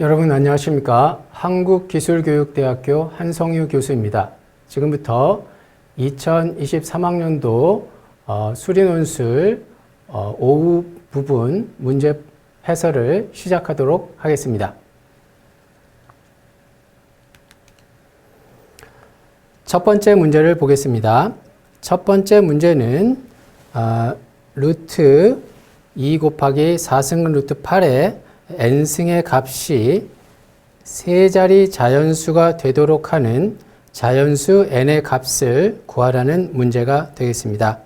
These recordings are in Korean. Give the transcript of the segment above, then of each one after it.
여러분 안녕하십니까? 한국기술교육대학교 한성유 교수입니다. 지금부터 2023학년도 수리논술 오후 부분 문제 해설을 시작하도록 하겠습니다. 첫 번째 문제를 보겠습니다. 첫 번째 문제는 루트 2 곱하기 4승 루트 8의 n승의 값이 세 자리 자연수가 되도록 하는 자연수 n의 값을 구하라는 문제가 되겠습니다.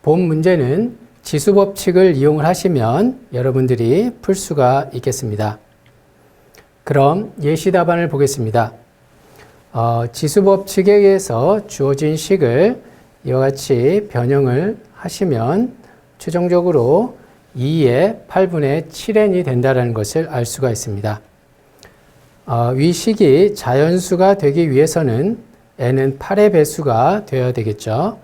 본 문제는 지수법칙을 이용을 하시면 여러분들이 풀 수가 있겠습니다. 그럼 예시 답안을 보겠습니다. 지수법칙에 의해서 주어진 식을 이와 같이 변형을 하시면 최종적으로 2의 8분의 7n이 된다는 것을 알 수가 있습니다. 위 식이 자연수가 되기 위해서는 n은 8의 배수가 되어야 되겠죠.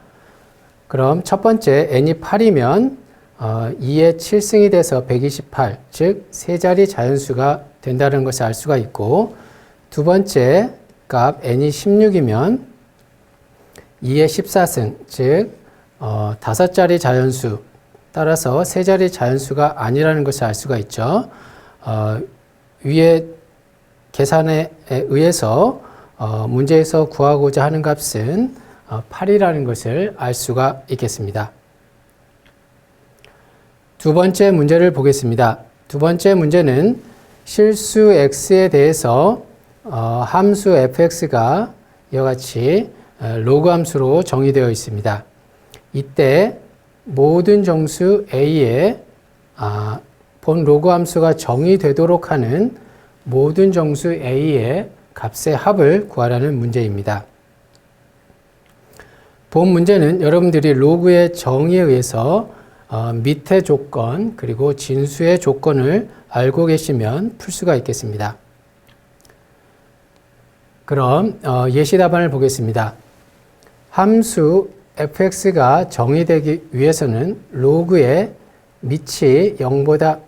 그럼 첫 번째 n이 8이면 2의 7승이 돼서 128, 즉 세 자리 자연수가 된다는 것을 알 수가 있고, 두 번째 값 n이 16이면 2의 14승, 즉 5자리 자연수, 따라서 세 자리 자연수가 아니라는 것을 알 수가 있죠. 위의 계산에 의해서 문제에서 구하고자 하는 값은 8이라는 것을 알 수가 있겠습니다. 두 번째 문제를 보겠습니다. 두 번째 문제는 실수 x에 대해서 함수 fx가 이와 같이 로그 함수로 정의되어 있습니다. 이때 모든 정수 a에 본 로그 함수가 정의되도록 하는 모든 정수 a의 값의 합을 구하라는 문제입니다. 본 문제는 여러분들이 로그의 정의에 의해서 밑의 조건 그리고 진수의 조건을 알고 계시면 풀 수가 있겠습니다. 그럼 예시 답안을 보겠습니다. 함수 fx가 정의되기 위해서는 로그의 밑이 0보다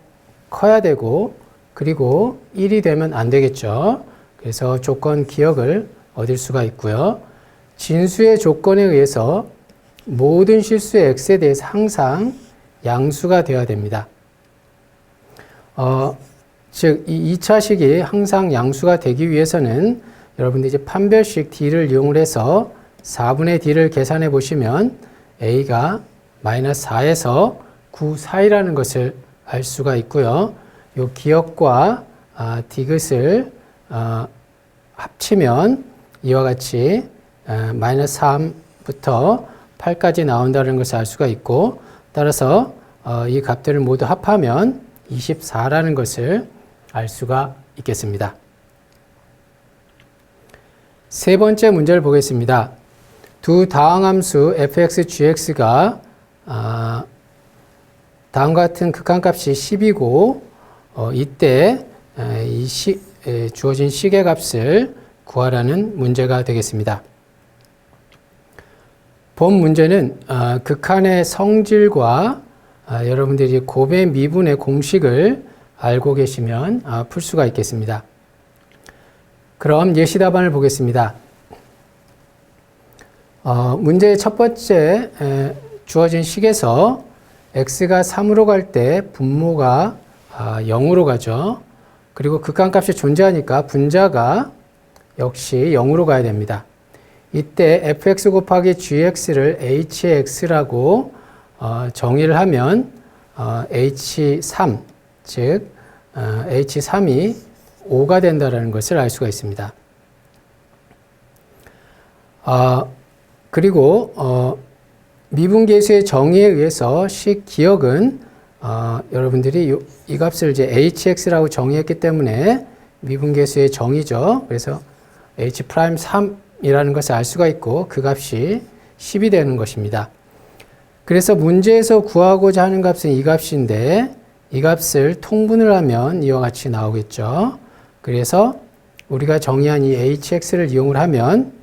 커야 되고 그리고 1이 되면 안 되겠죠. 그래서 조건 기억을 얻을 수가 있고요. 진수의 조건에 의해서 모든 실수의 x에 대해서 항상 양수가 되어야 됩니다. 즉, 이 2차식이 항상 양수가 되기 위해서는 여러분들이 이제 판별식 d를 이용을 해서 4분의 d를 계산해 보시면 a가 마이너스 4에서 9 사이라는 것을 알 수가 있고요. 이 기억과 디귿을 합치면 이와 같이 마이너스 3부터 8까지 나온다는 것을 알 수가 있고, 따라서 이 값들을 모두 합하면 24라는 것을 알 수가 있겠습니다. 세 번째 문제를 보겠습니다. 두 다항함수 fx, gx가 다음과 같은 극한값이 10이고 이때 주어진 식의 값을 구하라는 문제가 되겠습니다. 본 문제는 극한의 성질과 여러분들이 곱의 미분의 공식을 알고 계시면 풀 수가 있겠습니다. 그럼 예시 답안을 보겠습니다. 문제의 첫 번째 주어진 식에서 x가 3으로 갈 때 분모가 0으로 가죠. 그리고 극한값이 존재하니까 분자가 역시 0으로 가야 됩니다. 이때 fx 곱하기 gx를 hx라고 정의를 하면 h3, 즉 h3이 5가 된다는 것을 알 수가 있습니다. 그리고 미분계수의 정의에 의해서 식 기억은 여러분들이 이 값을 이제 hx라고 정의했기 때문에 미분계수의 정의죠. 그래서 h'3이라는 것을 알 수가 있고 그 값이 10이 되는 것입니다. 그래서 문제에서 구하고자 하는 값은 이 값인데 이 값을 통분을 하면 이와 같이 나오겠죠. 그래서 우리가 정의한 이 hx를 이용을 하면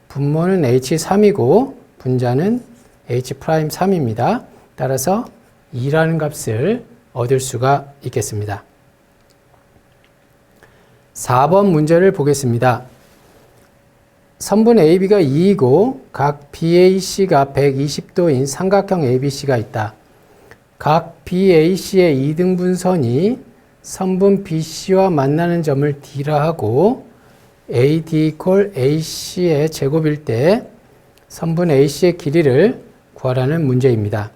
분모는 h3이고 분자는 h'3입니다. 따라서 2라는 값을 얻을 수가 있겠습니다. 4번 문제를 보겠습니다. 선분 AB가 2이고 각 BAC가 120도인 삼각형 ABC가 있다. 각 BAC의 2등분선이 선분 BC와 만나는 점을 D라 하고 AD 콜 AC의 제곱일 때 선분 AC의 길이를 구하라는 문제입니다.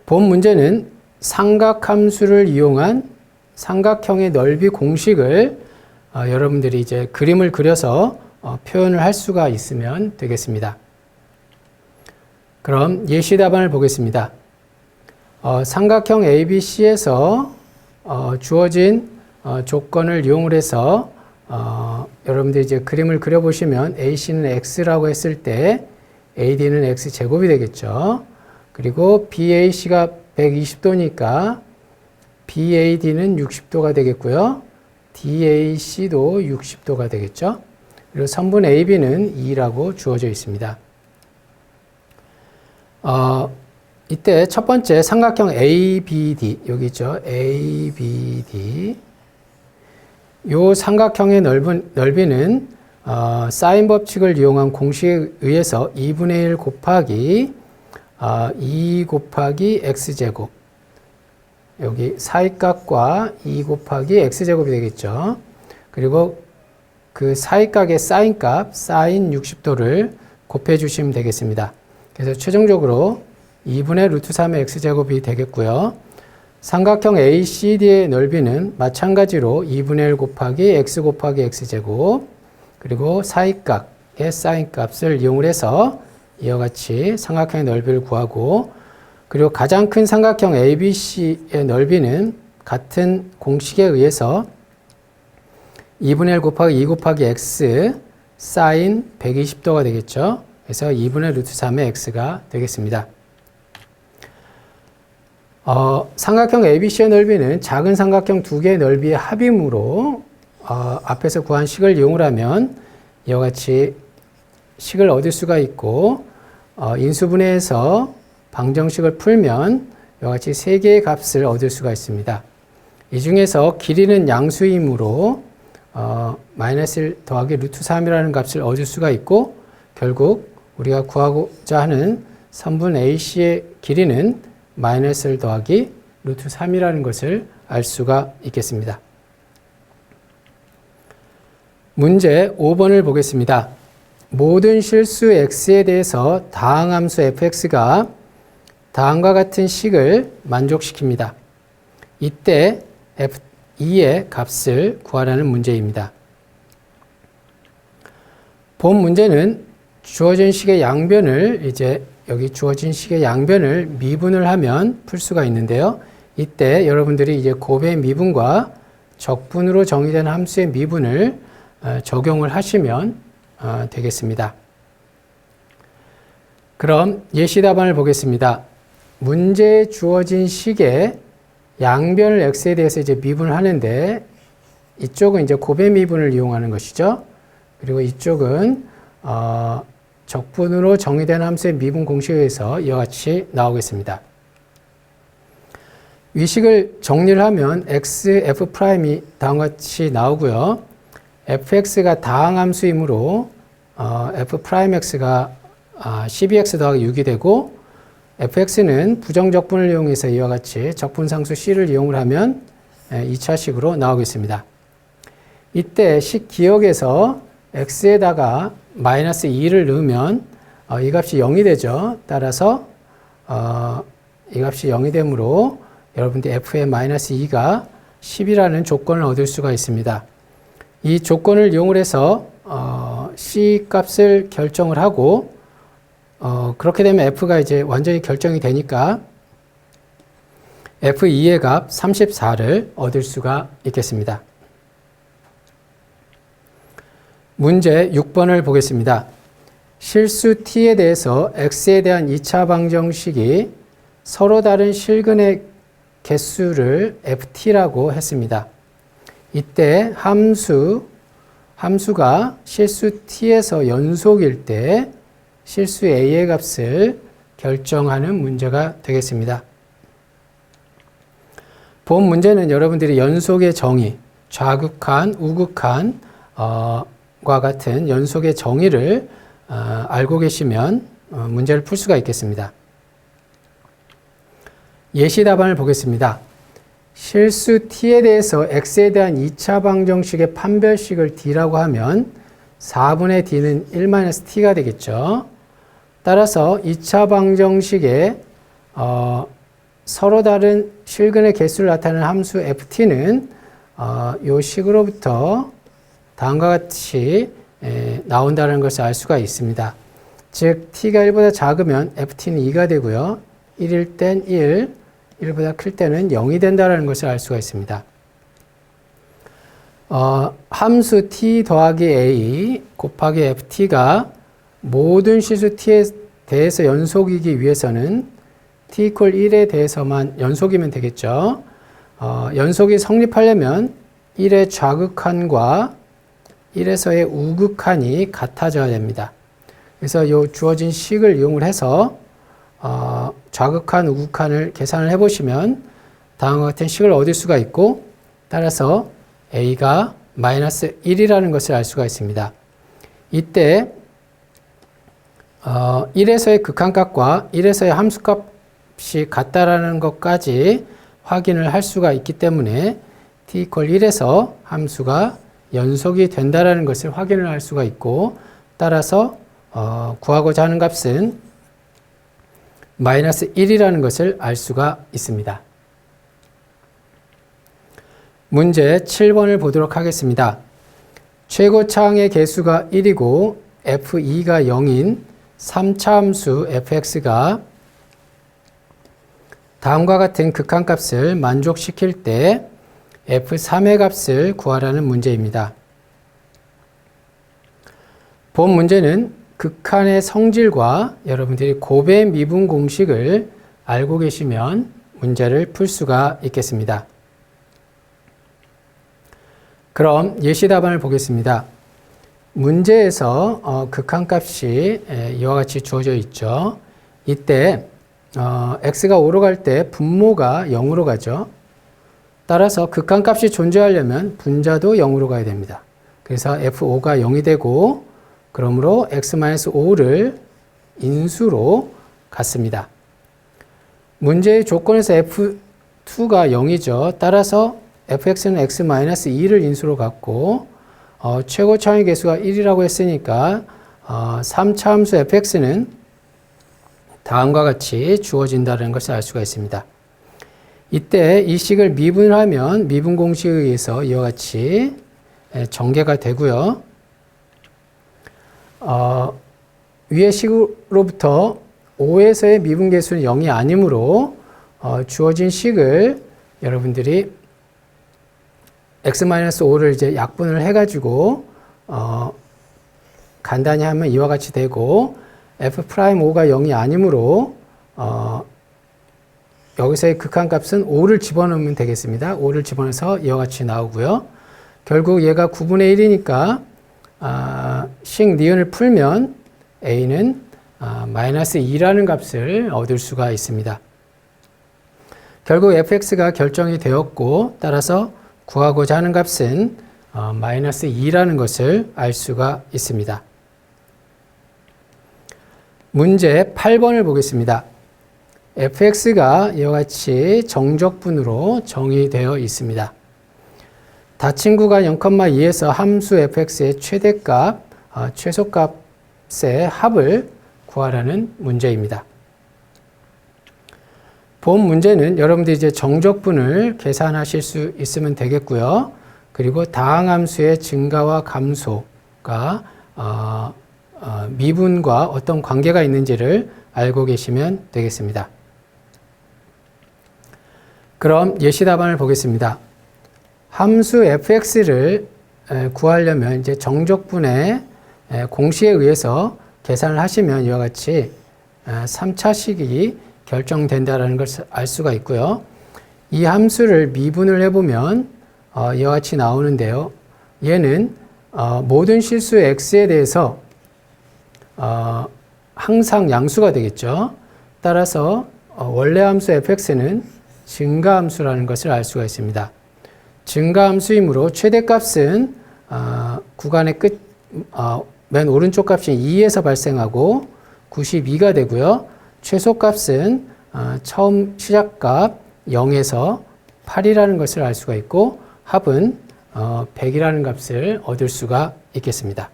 본 문제는 삼각함수를 이용한 삼각형의 넓이 공식을 여러분들이 이제 그림을 그려서 표현을 할 수가 있으면 되겠습니다. 그럼 예시 답안을 보겠습니다. 삼각형 ABC에서 주어진 조건을 이용을 해서 여러분들이 이제 그림을 그려보시면 AC는 X라고 했을 때 AD는 X제곱이 되겠죠. 그리고 BAC가 120도니까 BAD는 60도가 되겠고요. DAC도 60도가 되겠죠. 그리고 선분 AB는 2라고 주어져 있습니다. 이때 첫 번째 삼각형 ABD, 여기 있죠. ABD. 요 삼각형의 넓이는 사인 법칙을 이용한 공식에 의해서 2분의 1 곱하기 2 곱하기 X제곱. 여기 사이각과 2 곱하기 X제곱이 되겠죠. 그리고 그 사이각의 사인값, 사인 60도를 곱해 주시면 되겠습니다. 그래서 최종적으로 2분의 루트 3의 X제곱이 되겠고요. 삼각형 ACD의 넓이는 마찬가지로 2분의 1 곱하기 X 곱하기 X제곱, 그리고 사이각의 사인값을 이용을 해서 이와 같이 삼각형의 넓이를 구하고, 그리고 가장 큰 삼각형 ABC의 넓이는 같은 공식에 의해서 2분의 1 곱하기 2 곱하기 X 사인 120도가 되겠죠. 그래서 2분의 루트 3의 X가 되겠습니다. 삼각형 ABC의 넓이는 작은 삼각형 두 개의 넓이의 합이므로 앞에서 구한 식을 이용을 하면 이와 같이 식을 얻을 수가 있고, 인수분해해서 방정식을 풀면 이와 같이 세 개의 값을 얻을 수가 있습니다. 이 중에서 길이는 양수이므로 마이너스 1 더하기 루트 3이라는 값을 얻을 수가 있고, 결국 우리가 구하고자 하는 선분 AC의 길이는 마이너스 1 더하기 루트 3이라는 것을 알 수가 있겠습니다. 문제 5번을 보겠습니다. 모든 실수 x에 대해서 다항함수 fx가 다음과 같은 식을 만족시킵니다. 이때 f2의 값을 구하라는 문제입니다. 본 문제는 주어진 식의 양변을 여기 주어진 식의 양변을 미분을 하면 풀 수가 있는데요. 이때 여러분들이 이제 곱의 미분과 적분으로 정의된 함수의 미분을 적용을 하시면 되겠습니다. 그럼 예시 답안을 보겠습니다. 문제에 주어진 식의 양변을 x에 대해서 이제 미분을 하는데, 이쪽은 이제 곱의 미분을 이용하는 것이죠. 그리고 이쪽은 적분으로 정의된 함수의 미분 공식에 의해서 이와 같이 나오겠습니다. 위식을 정리를 하면 x, f'이 다음과 같이 나오고요. fx가 다항함수이므로 f'x가 12x 더하기 6이 되고, fx는 부정적분을 이용해서 이와 같이 적분상수 c를 이용을 하면 2차식으로 나오겠습니다. 이때 식 기억에서 x에다가 마이너스 2를 넣으면 이 값이 0이 되죠. 따라서 이 값이 0이 되므로 여러분들 f의 마이너스 2가 10이라는 조건을 얻을 수가 있습니다. 이 조건을 이용을 해서 c 값을 결정을 하고, 그렇게 되면 f가 이제 완전히 결정이 되니까 f2의 값 34를 얻을 수가 있겠습니다. 문제 6번을 보겠습니다. 실수 t에 대해서 x에 대한 2차 방정식이 서로 다른 실근의 개수를 ft라고 했습니다. 이때 함수가 실수 t에서 연속일 때 실수 a의 값을 결정하는 문제가 되겠습니다. 본 문제는 여러분들이 연속의 정의, 좌극한, 우극한 과 같은 연속의 정의를 알고 계시면 문제를 풀 수가 있겠습니다. 예시 답안을 보겠습니다. 실수 t에 대해서 x에 대한 2차 방정식의 판별식을 d라고 하면 4분의 d는 1-t가 되겠죠. 따라서 2차 방정식에 서로 다른 실근의 개수를 나타내는 함수 ft는 이 식으로부터 다음과 같이 나온다는 것을 알 수가 있습니다. 즉 t가 1보다 작으면 ft는 2가 되고요. 1일 땐 1, 1보다 클 때는 0이 된다는 것을 알 수가 있습니다. 함수 t 더하기 a 곱하기 ft가 모든 실수 t에 대해서 연속이기 위해서는 t = 1에 대해서만 연속이면 되겠죠. 연속이 성립하려면 1의 좌극한과 1에서의 우극한이 같아져야 됩니다. 그래서 이 주어진 식을 이용을 해서 좌극한, 우극한을 계산을 해보시면 다음과 같은 식을 얻을 수가 있고, 따라서 a가 -1이라는 것을 알 수가 있습니다. 이때 1에서의 극한값과 1에서의 함수값이 같다라는 것까지 확인을 할 수가 있기 때문에 t = 1에서 함수가 연속이 된다라는 것을 확인을 할 수가 있고, 따라서 구하고자 하는 값은 -1이라는 것을 알 수가 있습니다. 문제 7번을 보도록 하겠습니다. 최고차항의 개수가 1이고 f2가 0인 3차 함수 fx가 다음과 같은 극한값을 만족시킬 때 f3의 값을 구하라는 문제입니다. 본 문제는 극한의 성질과 여러분들이 곱의 미분 공식을 알고 계시면 문제를 풀 수가 있겠습니다. 그럼 예시 답안을 보겠습니다. 문제에서 극한값이 이와 같이 주어져 있죠. 이때 x가 5로 갈 때 분모가 0으로 가죠. 따라서 극한값이 존재하려면 분자도 0으로 가야 됩니다. 그래서 f5가 0이 되고, 그러므로 x-5를 인수로 갖습니다. 문제의 조건에서 f2가 0이죠. 따라서 fx는 x-2를 인수로 갖고 최고차항의 개수가 1이라고 했으니까 3차 함수 fx는 다음과 같이 주어진다는 것을 알 수가 있습니다. 이때 이 식을 미분하면 미분 공식에 의해서 이와 같이 전개가 되고요. 위의 식으로부터 5에서의 미분 개수는 0이 아니므로 주어진 식을 여러분들이 x-5를 이제 약분을 해가지고 간단히 하면 이와 같이 되고, f'5가 0이 아니므로 여기서의 극한값은 5를 집어넣으면 되겠습니다. 5를 집어넣어서 이와 같이 나오고요. 결국 얘가 9분의 1이니까 식 니은을 풀면 a는 -2라는 값을 얻을 수가 있습니다. 결국 fx가 결정이 되었고, 따라서 구하고자 하는 값은 -2라는 것을 알 수가 있습니다. 문제 8번을 보겠습니다. fx가 이와 같이 정적분으로 정의되어 있습니다. 닫힌 구간 0,2에서 함수 fx의 최대값, 최소값의 합을 구하라는 문제입니다. 본 문제는 여러분들이 이제 정적분을 계산하실 수 있으면 되겠고요. 그리고 다항함수의 증가와 감소가 미분과 어떤 관계가 있는지를 알고 계시면 되겠습니다. 그럼 예시 답안을 보겠습니다. 함수 fx를 구하려면 이제 정적분의 공식에 의해서 계산을 하시면 이와 같이 3차식이 결정된다는 것을 알 수가 있고요. 이 함수를 미분을 해보면 이와 같이 나오는데요. 얘는 모든 실수 x에 대해서 항상 양수가 되겠죠. 따라서 원래 함수 fx는 증가함수라는 것을 알 수가 있습니다. 증가함수이므로 최대값은 구간의 끝, 맨 오른쪽 값이 2에서 발생하고 92가 되고요. 최소값은 처음 시작값 0에서 8이라는 것을 알 수가 있고 합은 100이라는 값을 얻을 수가 있겠습니다.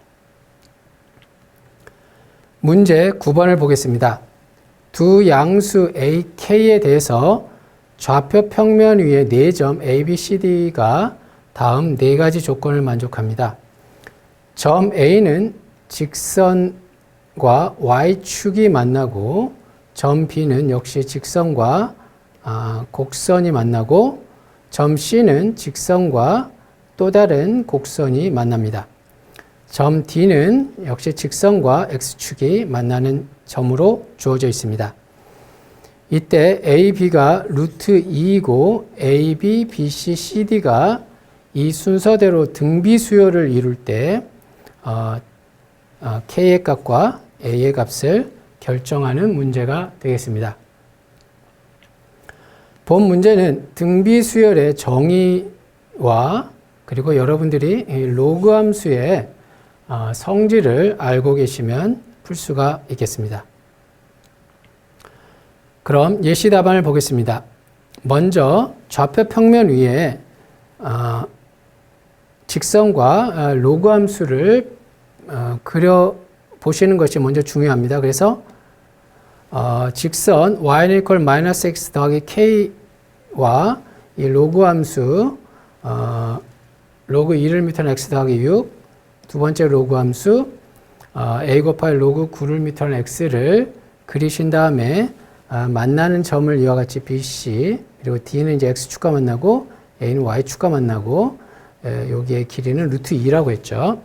문제 9번을 보겠습니다. 두 양수 A, K에 대해서 좌표 평면 위에 4점 A, B, C, D가 다음 4가지 조건을 만족합니다. 점 A는 직선과 Y축이 만나고 점 B는 역시 직선과 곡선이 만나고 점 C는 직선과 또 다른 곡선이 만납니다. 점 D는 역시 직선과 X축이 만나는 점으로 주어져 있습니다. 이때 AB가 루트 2이고 AB, BC, CD가 이 순서대로 등비 수열을 이룰 때 K의 값과 A의 값을 결정하는 문제가 되겠습니다. 본 문제는 등비 수열의 정의와 그리고 여러분들이 로그 함수의 성질을 알고 계시면 풀 수가 있겠습니다. 그럼 예시 답안을 보겠습니다. 먼저 좌표 평면 위에 직선과 로그 함수를 그려 보시는 것이 먼저 중요합니다. 그래서 직선 y는 equal 마이너스 x 더하기 k와 이 로그 함수 로그 2를 밑하는 x 더하기 6, 두 번째 로그 함수 a 곱하기 로그 9를 밑하는 x를 그리신 다음에 만나는 점을 이와 같이 BC, 그리고 D는 이제 X축과 만나고 A는 Y축과 만나고 여기의 길이는 루트 2라고 했죠.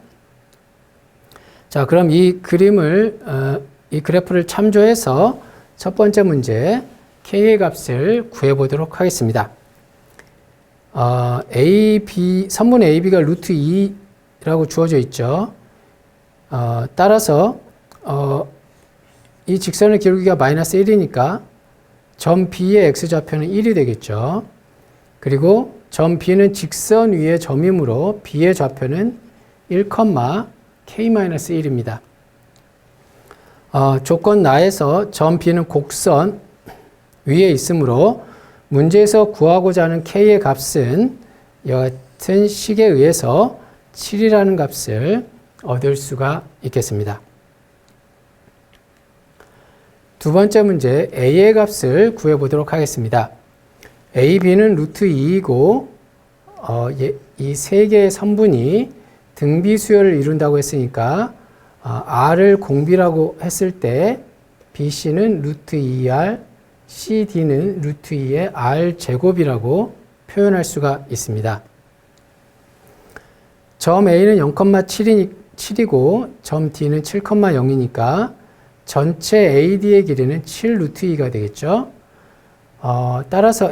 자, 그럼 이 그림을 이 그래프를 참조해서 첫 번째 문제 K의 값을 구해 보도록 하겠습니다. 선분 AB가 루트 2라고 주어져 있죠. 따라서 이 직선의 기울기가 마이너스 1이니까 점 B의 X좌표는 1이 되겠죠. 그리고 점 B는 직선 위의 점이므로 B의 좌표는 1, K-1입니다. 조건 나에서 점 B는 곡선 위에 있으므로 문제에서 구하고자 하는 K의 값은 이와 같은 식에 의해서 7이라는 값을 얻을 수가 있겠습니다. 두 번째 문제 A의 값을 구해보도록 하겠습니다. A, B는 루트 2이고 이 세 개의 선분이 등비 수열을 이룬다고 했으니까 R을 공비라고 했을 때 BC는 루트 2R, CD는 루트 2의 R 제곱이라고 표현할 수가 있습니다. 점 A는 0,7이고 점 D는 7,0이니까 전체 AD의 길이는 7 루트 2가 되겠죠. 따라서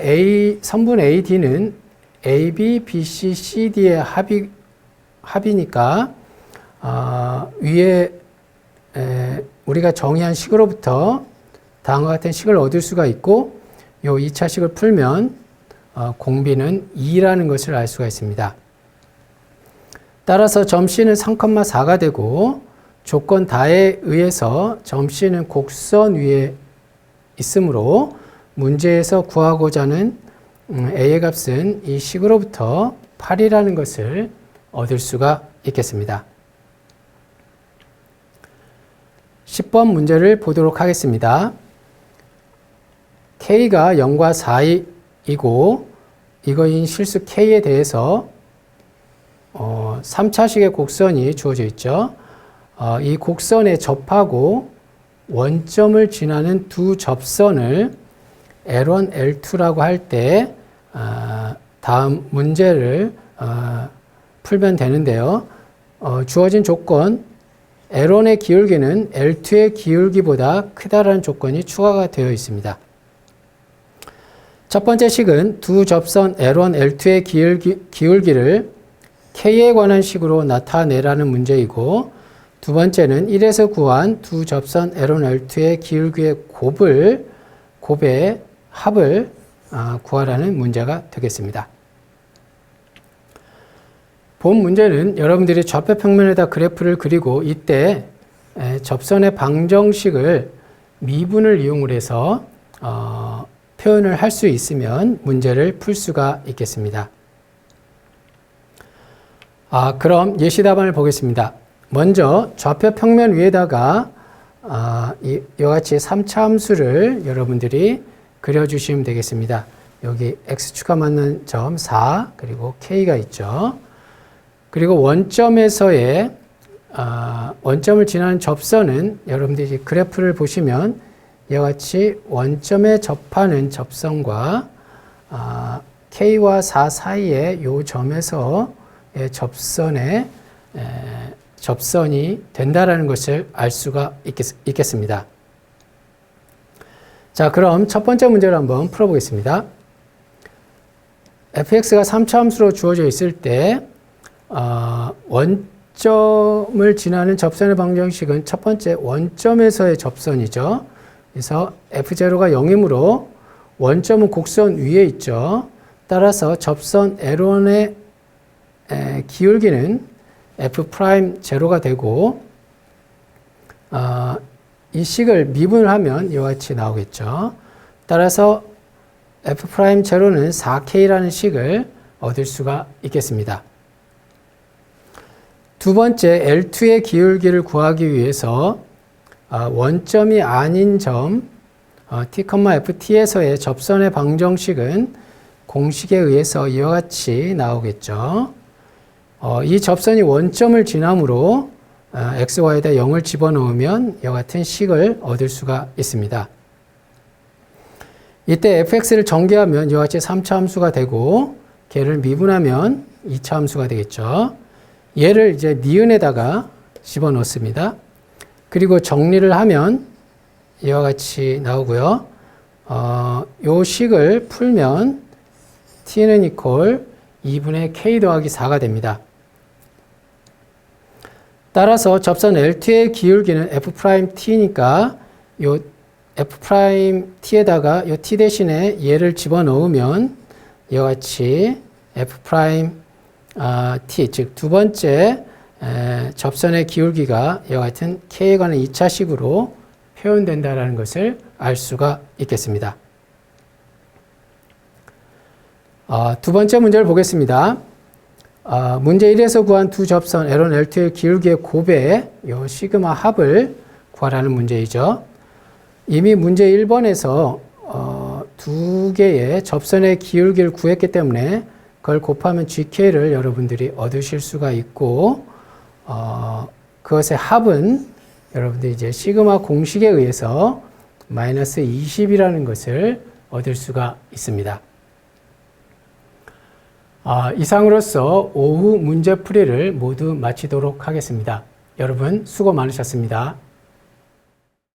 선분 AD는 AB, BC, CD의 합이니까 위에 우리가 정의한 식으로부터 다음과 같은 식을 얻을 수가 있고 이 2차 식을 풀면 공비는 2라는 것을 알 수가 있습니다. 따라서 점 C는 3,4가 되고 조건 다에 의해서 점 C는 곡선 위에 있으므로 문제에서 구하고자 하는 A의 값은 이 식으로부터 8이라는 것을 얻을 수가 있겠습니다. 10번 문제를 보도록 하겠습니다. K가 0과 4이고 이거인 실수 K에 대해서 3차식의 곡선이 주어져 있죠. 이 곡선에 접하고 원점을 지나는 두 접선을 L1, L2라고 할 때 다음 문제를 풀면 되는데요. 주어진 조건 L1의 기울기는 L2의 기울기보다 크다라는 조건이 추가가 되어 있습니다. 첫 번째 식은 두 접선 L1, L2의 기울기를 K에 관한 식으로 나타내라는 문제이고 두 번째는 1에서 구한 두 접선 L1, L2의 기울기의 곱의 합을 구하라는 문제가 되겠습니다. 본 문제는 여러분들이 좌표 평면에다 그래프를 그리고 이때 접선의 방정식을 미분을 이용을 해서 표현을 할 수 있으면 문제를 풀 수가 있겠습니다. 그럼 예시 답안을 보겠습니다. 먼저 좌표 평면 위에다가 이와 같이 3차 함수를 여러분들이 그려주시면 되겠습니다. 여기 x축과 맞는 점 4 그리고 k가 있죠. 그리고 원점에서의 원점을 지나는 접선은 여러분들이 그래프를 보시면 이와 같이 원점에 접하는 접선과 k와 4 사이에 이 점에서의 접선이 된다라는 것을 알 수가 있겠습니다. 자, 그럼 첫 번째 문제를 한번 풀어보겠습니다. fx가 3차 함수로 주어져 있을 때 원점을 지나는 접선의 방정식은 첫 번째 원점에서의 접선이죠. 그래서 f0가 0이므로 원점은 곡선 위에 있죠. 따라서 접선 L1의 기울기는 f'0가 되고 이 식을 미분을 하면 이와 같이 나오겠죠. 따라서 f'0는 4k라는 식을 얻을 수가 있겠습니다. 두 번째 L2의 기울기를 구하기 위해서 원점이 아닌 점 t, ft에서의 접선의 방정식은 공식에 의해서 이와 같이 나오겠죠. 이 접선이 원점을 지나므로 x, y에다 0을 집어넣으면 이와 같은 식을 얻을 수가 있습니다. 이때 fx를 전개하면 이와 같이 3차 함수가 되고 걔를 미분하면 2차 함수가 되겠죠. 얘를 이제 니은에다가 집어넣습니다. 그리고 정리를 하면 이와 같이 나오고요. 요 식을 풀면 t는 이퀄 2분의 k 더하기 4가 됩니다. 따라서 접선 L2의 기울기는 f't니까 요 f't에다가 요 t 대신에 얘를 집어넣으면 이와 같이 f't, 즉 두 번째 접선의 기울기가 이와 같은 k에 관한 2차식으로 표현된다는 것을 알 수가 있겠습니다. 두 번째 문제를 보겠습니다. 문제 1에서 구한 두 접선 L1, L2의 기울기의 곱의 요 시그마 합을 구하라는 문제이죠. 이미 문제 1번에서 두 개의 접선의 기울기를 구했기 때문에 그걸 곱하면 GK를 여러분들이 얻으실 수가 있고 그것의 합은 여러분들이 이제 시그마 공식에 의해서 마이너스 20이라는 것을 얻을 수가 있습니다. 이상으로서 오후 문제풀이를 모두 마치도록 하겠습니다. 여러분 수고 많으셨습니다.